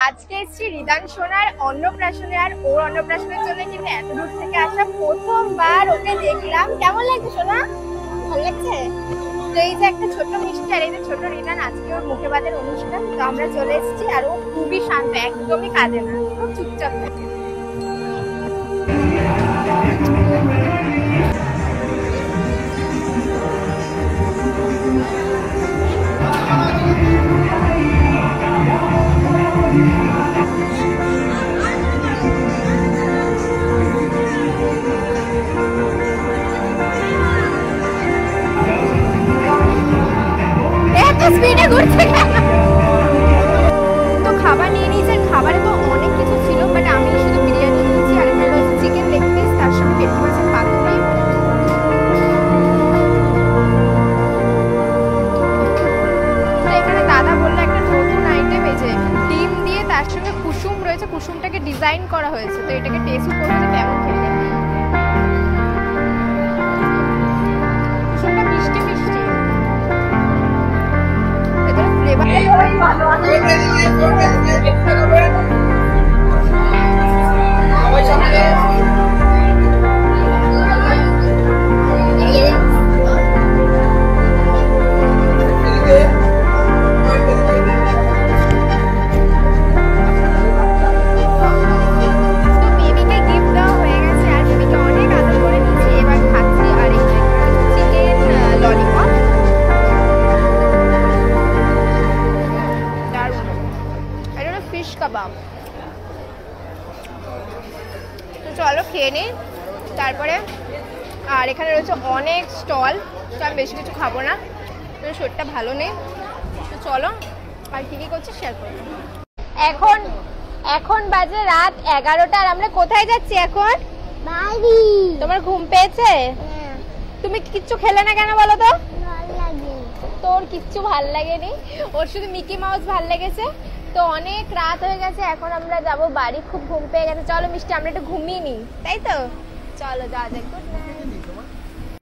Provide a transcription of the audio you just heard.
আজকে এসেছি রিদান সোনার অন্নপ্রাশনে, আর ওর অন্নপ্রাশনের জন্য কিন্তু এত দূর থেকে আসা, প্রথমবার ওকে দেখলাম। কেমন লাগছে সোনা? ভালো লাগছে? তো এই যে একটা ছোট মিষ্টি আর এই যে ছোট রিদান, আজকে ওর মুখে ভাতের অনুষ্ঠান, তো আমরা চলে এসেছি। আর ও খুবই শান্ত, একদমই কাঁদে না, খুব চুপচাপ থাকে। স্পিডে ঘুরছে তো খাবার নিয়ে নিয়েছে। খাবারে তো অনেক কিছু ছিল, বাট আমি শুধু বিরিয়ানি নিয়েছি আর একটা হচ্ছে চিকেন লেগ পিস, তার সঙ্গে ভেটকি মাছের পাতুরি। এখানে দাদা বললো একটা নতুন আইটেম, এই যে ডিম দিয়ে তার সঙ্গে কুসুম রয়েছে, কুসুমটাকে ডিজাইন করা হয়েছে, তো এটাকে টেস্ট করতে কেমন খেতে। কুসুমটা মিষ্টি মিষ্টি, কাবাব। তো চলো খেয়ে নিই তারপরে। আর এখানে রয়েছে অনেক স্টল, তো আমি বেশি কিছু খাবো না, তো শরীরটা ভালো নেই। তো চলো আর কি কি করছি শেয়ার করবো। এখন বাজে রাত 11টা, আর আমরা কোথায় যাচ্ছি এখন? বাড়ি। তোমার ঘুম পেয়েছে? তুমি কিচ্ছু খেলে না কেন বলো তো? তোর কিচ্ছু ভাল লাগেনি, ওর শুধু মিকি মাউস ভাল লেগেছে। তো অনেক রাত হয়ে গেছে, এখন আমরা যাব বাড়ি, খুব ঘুম পেয়ে গেছে। চলো মিষ্টি আমরা একটু ঘুমিয়ে নিই, তাই তো? চলো যাওয়া যাক। Good night.